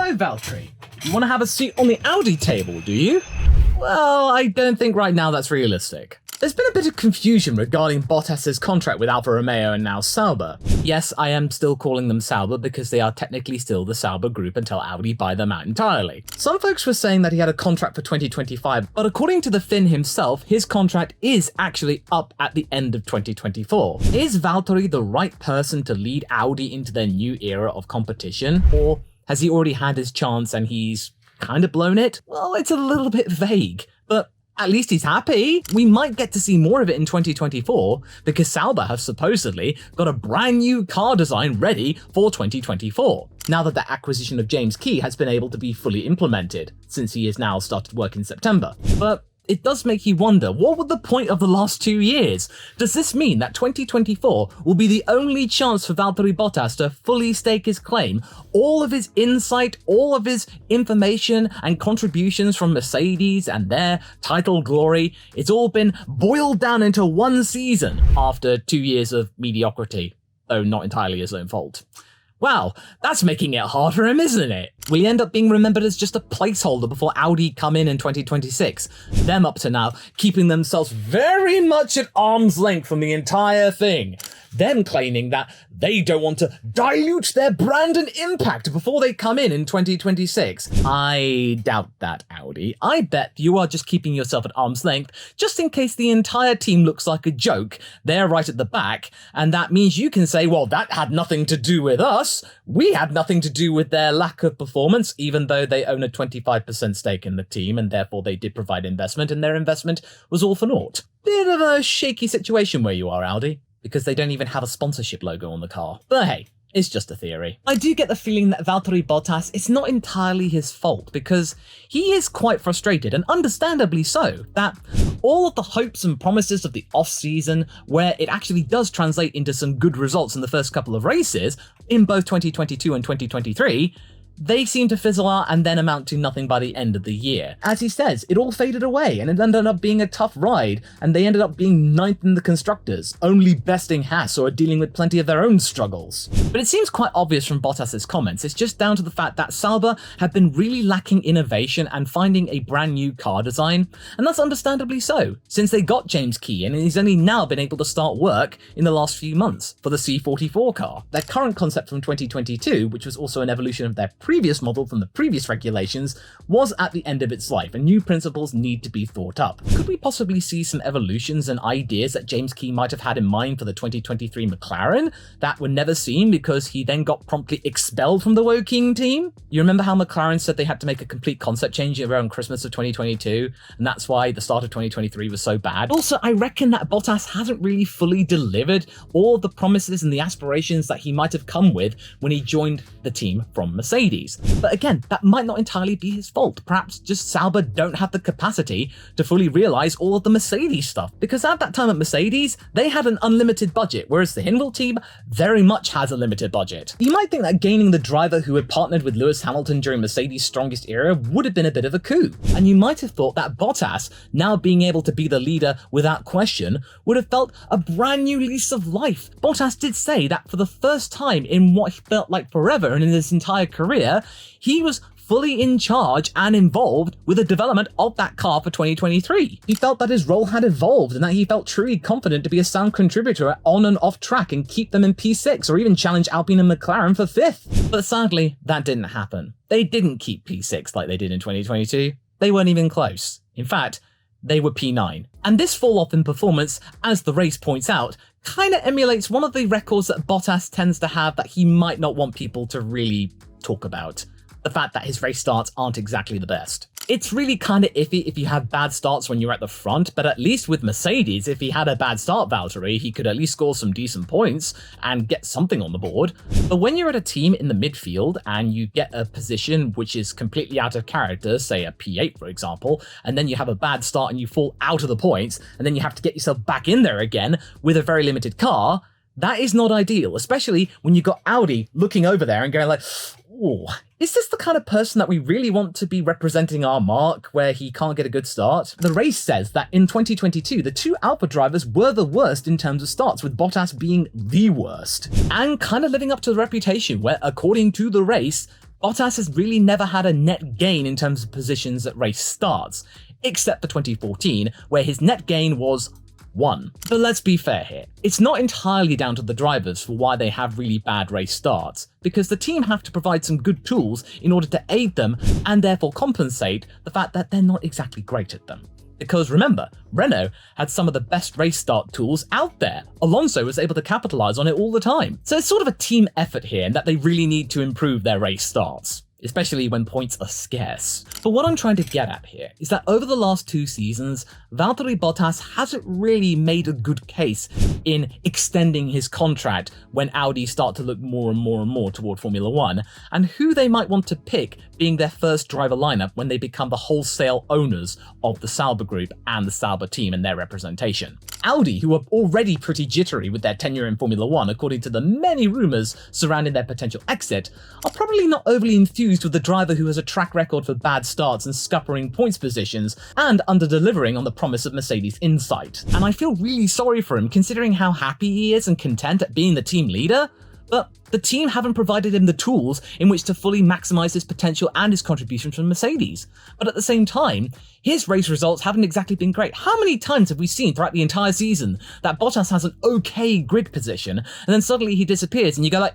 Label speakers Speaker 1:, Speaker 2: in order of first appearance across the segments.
Speaker 1: So, Valtteri, you want to have a seat on the Audi table, do you? Well, I don't think right now that's realistic. There's been a bit of confusion regarding Bottas's contract with Alfa Romeo and now Sauber. Yes, I am still calling them Sauber because they are technically still the Sauber group until Audi buy them out entirely. Some folks were saying that he had a contract for 2025, but according to the Finn himself, his contract is actually up at the end of 2024. Is Valtteri the right person to lead Audi into their new era of competition, or has he already had his chance and he's kind of blown it? Well, it's a little bit vague, but at least he's happy. We might get to see more of it in 2024 because Sauber have supposedly got a brand new car design ready for 2024. Now that the acquisition of James Key has been able to be fully implemented, since he has now started work in September. But it does make you wonder, what was the point of the last 2 years? Does this mean that 2024 will be the only chance for Valtteri Bottas to fully stake his claim? All of his insight, all of his information and contributions from Mercedes and their title glory, it's all been boiled down into one season after 2 years of mediocrity, though not entirely his own fault. Wow, that's making it hard for him, isn't it? Will he end up being remembered as just a placeholder before Audi come in 2026? Them up to now keeping themselves very much at arm's length from the entire thing. Them claiming that they don't want to dilute their brand and impact before they come in 2026. I doubt that, Audi. I bet you are just keeping yourself at arm's length just in case the entire team looks like a joke. They're right at the back, and that means you can say, well, that had nothing to do with us. We had nothing to do with their lack of performance, even though they own a 25% stake in the team, and therefore they did provide investment, and their investment was all for naught. Bit of a shaky situation where you are, Audi, because they don't even have a sponsorship logo on the car. But hey, it's just a theory. I do get the feeling that Valtteri Bottas, it's not entirely his fault, because he is quite frustrated, and understandably so, that all of the hopes and promises of the off-season, where it actually does translate into some good results in the first couple of races, in both 2022 and 2023, they seem to fizzle out and then amount to nothing by the end of the year. As he says, it all faded away and it ended up being a tough ride, and they ended up being ninth in the constructors, only besting Haas, who are dealing with plenty of their own struggles. But it seems quite obvious from Bottas's comments, it's just down to the fact that Sauber have been really lacking innovation and finding a brand new car design, and that's understandably so, since they got James Key and he's only now been able to start work in the last few months for the C44 car. Their current concept from 2022, which was also an evolution of their previous model from the previous regulations, was at the end of its life, and new principles need to be thought up. Could we possibly see some evolutions and ideas that James Key might have had in mind for the 2023 McLaren that were never seen because he then got promptly expelled from the Woking team? You remember how McLaren said they had to make a complete concept change around Christmas of 2022, and that's why the start of 2023 was so bad? Also, I reckon that Bottas hasn't really fully delivered all of the promises and the aspirations that he might have come with when he joined the team from Mercedes. But again, that might not entirely be his fault. Perhaps just Sauber don't have the capacity to fully realize all of the Mercedes stuff, because at that time at Mercedes, they had an unlimited budget, whereas the Hinwil team very much has a limited budget. You might think that gaining the driver who had partnered with Lewis Hamilton during Mercedes' strongest era would have been a bit of a coup, and you might have thought that Bottas, now being able to be the leader without question, would have felt a brand new lease of life. Bottas did say that for the first time in what he felt like forever and in his entire career, he was fully in charge and involved with the development of that car for 2023. He felt that his role had evolved and that he felt truly confident to be a sound contributor on and off track and keep them in P6 or even challenge Alpine and McLaren for 5th. But sadly, that didn't happen. They didn't keep P6 like they did in 2022. They weren't even close. In fact, they were P9. And this fall off in performance, as the race points out, kind of emulates one of the records that Bottas tends to have that he might not want people to really talk about. The fact that his race starts aren't exactly the best. It's really kind of iffy if you have bad starts when you're at the front, but at least with Mercedes, if he had a bad start, Valtteri, he could at least score some decent points and get something on the board. But when you're at a team in the midfield and you get a position which is completely out of character, say a P8 for example, and then you have a bad start and you fall out of the points, and then you have to get yourself back in there again with a very limited car, that is not ideal, especially when you've got Audi looking over there and going like, oh, is this the kind of person that we really want to be representing our mark where he can't get a good start? The race says that in 2022, the two Alpha drivers were the worst in terms of starts, with Bottas being the worst, and kind of living up to the reputation where, according to the race, Bottas has really never had a net gain in terms of positions at race starts, except for 2014, where his net gain was 1. But let's be fair here, it's not entirely down to the drivers for why they have really bad race starts, because the team have to provide some good tools in order to aid them and therefore compensate the fact that they're not exactly great at them. Because remember, Renault had some of the best race start tools out there. Alonso was able to capitalize on it all the time. So it's sort of a team effort here, and that they really need to improve their race starts, especially when points are scarce. But what I'm trying to get at here is that over the last 2 seasons, Valtteri Bottas hasn't really made a good case in extending his contract when Audi start to look more and more toward Formula 1, and who they might want to pick being their first driver lineup when they become the wholesale owners of the Sauber group and the Sauber team and their representation. Audi, who are already pretty jittery with their tenure in Formula 1 according to the many rumours surrounding their potential exit, are probably not overly enthused with the driver who has a track record for bad starts and scuppering points positions and under-delivering on the promise of Mercedes' insight. And I feel really sorry for him considering how happy he is and content at being the team leader, but the team haven't provided him the tools in which to fully maximise his potential and his contribution from Mercedes. But at the same time, his race results haven't exactly been great. How many times have we seen throughout the entire season that Bottas has an okay grid position and then suddenly he disappears and you go like,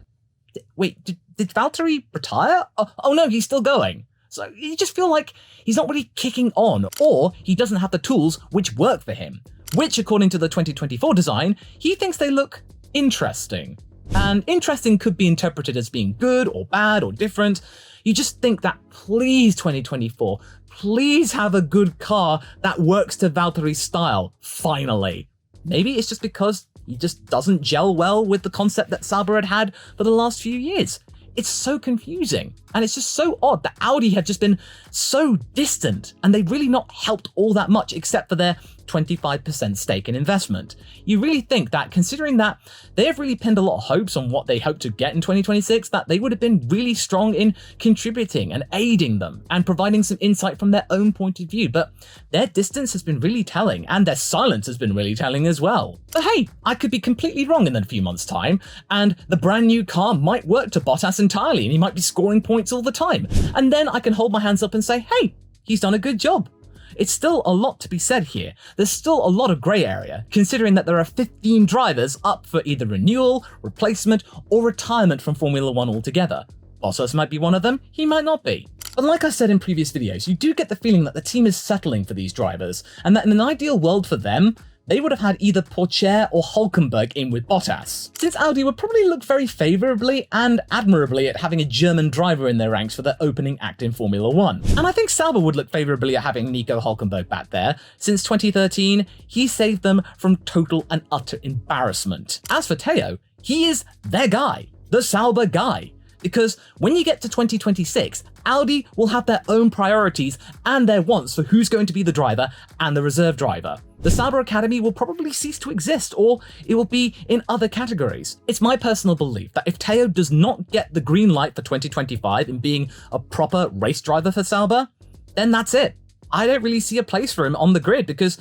Speaker 1: wait, did Valtteri retire? Oh no, he's still going. So you just feel like he's not really kicking on, or he doesn't have the tools which work for him, which according to the 2024 design, he thinks they look interesting. And interesting could be interpreted as being good or bad or different. You just think that please 2024, please have a good car that works to Valtteri's style, finally. Maybe it's just because he just doesn't gel well with the concept that Sauber had for the last few years. It's so confusing, and it's just so odd that Audi have just been so distant, and they've really not helped all that much except for their 25% stake in investment. You really think that, considering that they have really pinned a lot of hopes on what they hope to get in 2026, that they would have been really strong in contributing and aiding them and providing some insight from their own point of view. But their distance has been really telling, and their silence has been really telling as well. But hey, I could be completely wrong in a few months' time, and the brand new car might work to Bottas entirely, and he might be scoring points all the time. And then I can hold my hands up and say, hey, he's done a good job. It's still a lot to be said here. There's still a lot of grey area, considering that there are 15 drivers up for either renewal, replacement, or retirement from Formula 1 altogether. Bottas might be one of them, he might not be. But like I said in previous videos, you do get the feeling that the team is settling for these drivers, and that in an ideal world for them, they would have had either Pourchaire or Hülkenberg in with Bottas, since Audi would probably look very favourably and admirably at having a German driver in their ranks for their opening act in Formula 1. And I think Sauber would look favourably at having Nico Hülkenberg back there. Since 2013, he saved them from total and utter embarrassment. As for Theo, he is their guy, the Sauber guy. Because when you get to 2026, Audi will have their own priorities and their wants for who's going to be the driver and the reserve driver. The Sauber Academy will probably cease to exist, or it will be in other categories. It's my personal belief that if Theo does not get the green light for 2025 in being a proper race driver for Sauber, then that's it. I don't really see a place for him on the grid, because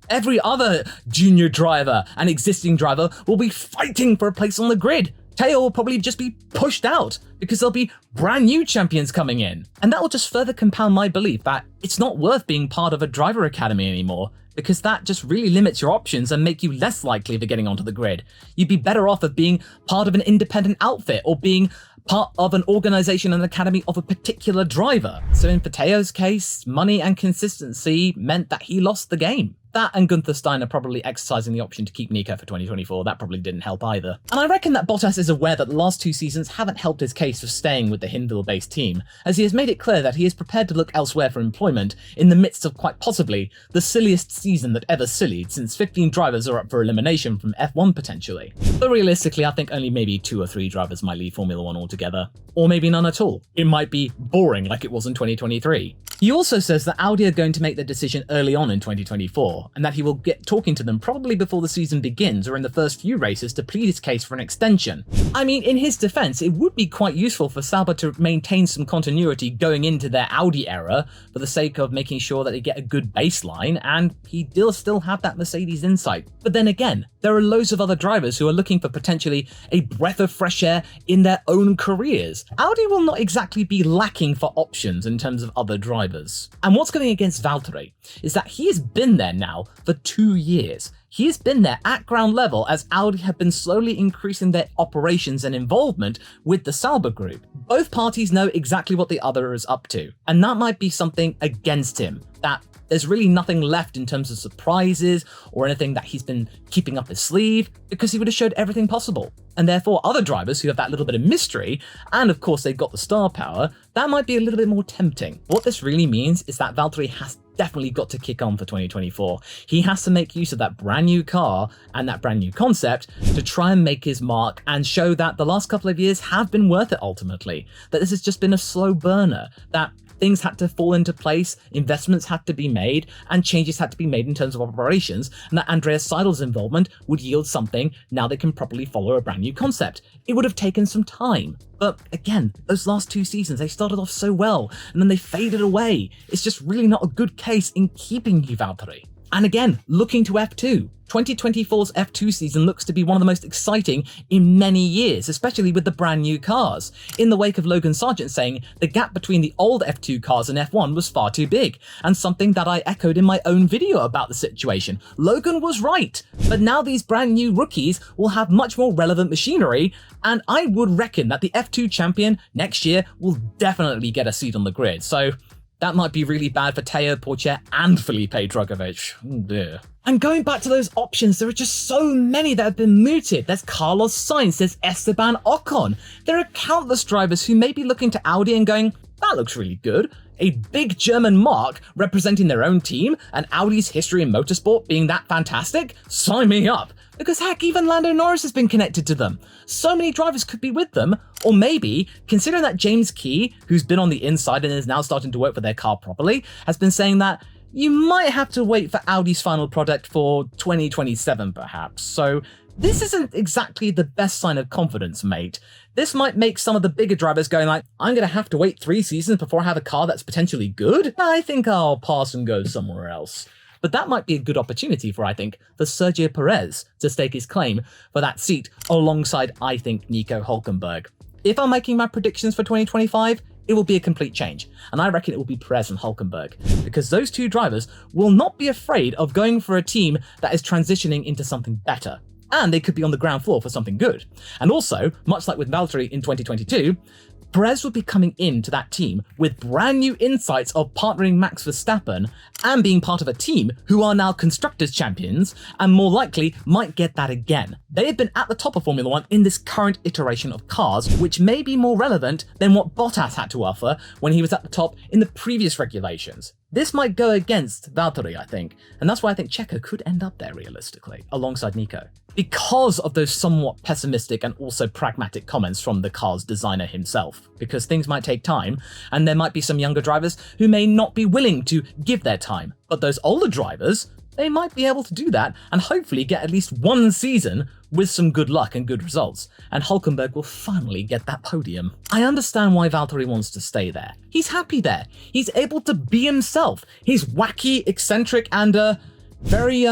Speaker 1: every other junior driver and existing driver will be fighting for a place on the grid. Theo will probably just be pushed out because there'll be brand new champions coming in. And that will just further compound my belief that it's not worth being part of a driver academy anymore, because that just really limits your options and make you less likely for getting onto the grid. You'd be better off of being part of an independent outfit or being part of an organization and academy of a particular driver. So in Theo's case, money and consistency meant that he lost the game. That and Gunther Steiner probably exercising the option to keep Nico for 2024, that probably didn't help either. And I reckon that Bottas is aware that the last 2 seasons haven't helped his case for staying with the Hinwil-based team, as he has made it clear that he is prepared to look elsewhere for employment in the midst of quite possibly the silliest season that ever sillied, since 15 drivers are up for elimination from F1 potentially. But realistically, I think only maybe 2 or 3 drivers might leave Formula 1 altogether. Or maybe none at all. It might be boring like it was in 2023. He also says that Audi are going to make their decision early on in 2024, 2024, and that he will get talking to them probably before the season begins or in the first few races to plead his case for an extension. I mean, in his defense, it would be quite useful for Sauber to maintain some continuity going into their Audi era for the sake of making sure that they get a good baseline, and he does still have that Mercedes insight. But then again, there are loads of other drivers who are looking for potentially a breath of fresh air in their own careers. Audi will not exactly be lacking for options in terms of other drivers. And what's going against Valtteri is that he has been there now for 2 years. He has been there at ground level as Audi have been slowly increasing their operations and involvement with the Sauber group. Both parties know exactly what the other is up to, and that might be something against him, that there's really nothing left in terms of surprises or anything that he's been keeping up his sleeve, because he would have showed everything possible. And therefore, other drivers who have that little bit of mystery, and of course they've got the star power, that might be a little bit more tempting. What this really means is that Valtteri has definitely got to kick on for 2024. He has to make use of that brand new car and that brand new concept to try and make his mark and show that the last couple of years have been worth it ultimately, that this has just been a slow burner, that things had to fall into place, investments had to be made, and changes had to be made in terms of operations, and that Andreas Seidel's involvement would yield something now they can properly follow a brand new concept. It would have taken some time. But again, those last 2 seasons, they started off so well, and then they faded away. It's just really not a good case in keeping you, Valtteri. And again, looking to F2. 2024's F2 season looks to be one of the most exciting in many years, especially with the brand new cars. In the wake of Logan Sargent saying the gap between the old F2 cars and F1 was far too big, and something that I echoed in my own video about the situation. Logan was right, but now these brand new rookies will have much more relevant machinery, and I would reckon that the F2 champion next year will definitely get a seat on the grid. So that might be really bad for Teo Porcher and Felipe Drugovich. Oh dear. And going back to those options, there are just so many that have been mooted. There's Carlos Sainz, there's Esteban Ocon. There are countless drivers who may be looking to Audi and going, that looks really good. A big German marque representing their own team, and Audi's history in motorsport being that fantastic? Sign me up. Because heck, even Lando Norris has been connected to them. So many drivers could be with them, or maybe, considering that James Key, who's been on the inside and is now starting to work for their car properly, has been saying that you might have to wait for Audi's final product for 2027 perhaps. So this isn't exactly the best sign of confidence, mate. This might make some of the bigger drivers going like, I'm going to have to wait 3 seasons before I have a car that's potentially good? I think I'll pass and go somewhere else. But that might be a good opportunity for Sergio Perez to stake his claim for that seat alongside, I think, Nico Hülkenberg. If I'm making my predictions for 2025, it will be a complete change, and I reckon it will be Perez and Hülkenberg, because those two drivers will not be afraid of going for a team that is transitioning into something better, and they could be on the ground floor for something good. And also, much like with Valtteri in 2022, Perez will be coming into that team with brand new insights of partnering Max Verstappen and being part of a team who are now Constructors champions and more likely might get that again. They have been at the top of Formula 1 in this current iteration of cars, which may be more relevant than what Bottas had to offer when he was at the top in the previous regulations. This might go against Valtteri, I think, and that's why I think Checo could end up there realistically, alongside Nico. Because of those somewhat pessimistic and also pragmatic comments from the car's designer himself, because things might take time, and there might be some younger drivers who may not be willing to give their time, but those older drivers, they might be able to do that and hopefully get at least 1 season with some good luck and good results, and Hülkenberg will finally get that podium. I understand why Valtteri wants to stay there. He's happy there. He's able to be himself. He's wacky, eccentric, and very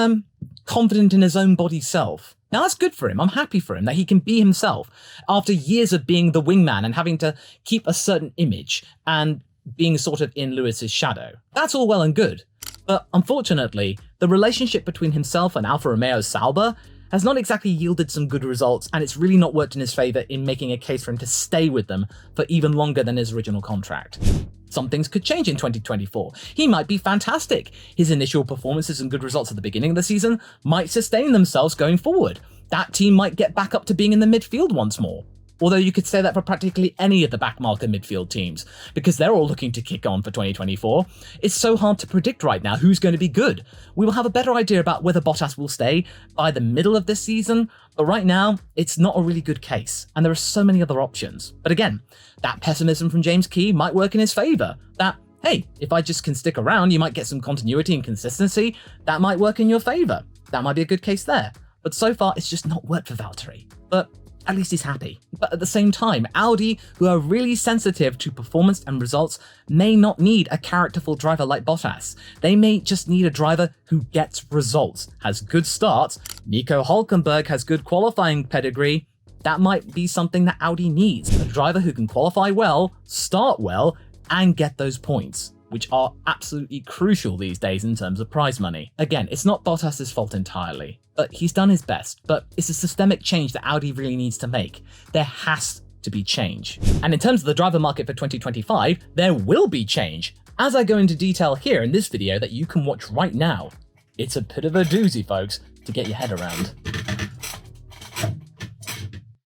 Speaker 1: confident in his own body self. Now that's good for him. I'm happy for him that he can be himself after years of being the wingman and having to keep a certain image and being sort of in Lewis's shadow. That's all well and good. But unfortunately, the relationship between himself and Alfa Romeo Sauber has not exactly yielded some good results, and it's really not worked in his favour in making a case for him to stay with them for even longer than his original contract. Some things could change in 2024. He might be fantastic. His initial performances and good results at the beginning of the season might sustain themselves going forward. That team might get back up to being in the midfield once more. Although you could say that for practically any of the backmarker midfield teams, because they're all looking to kick on for 2024. It's so hard to predict right now who's going to be good. We will have a better idea about whether Bottas will stay by the middle of this season, but right now, it's not a really good case, and there are so many other options. But again, that pessimism from James Key might work in his favour. That hey, if I just can stick around, you might get some continuity and consistency. That might work in your favor. That might be a good case there. But so far, it's just not worked for Valtteri. But at least he's happy. But at the same time, Audi, who are really sensitive to performance and results, may not need a characterful driver like Bottas. They may just need a driver who gets results, has good starts. Nico Hülkenberg has good qualifying pedigree. That might be something that Audi needs. A driver who can qualify well, start well, and get those points, which are absolutely crucial these days in terms of prize money. Again, it's not Bottas's fault entirely, but he's done his best. But it's a systemic change that Audi really needs to make. There has to be change. And in terms of the driver market for 2025, there will be change, as I go into detail here in this video that you can watch right now. It's a bit of a doozy, folks, to get your head around.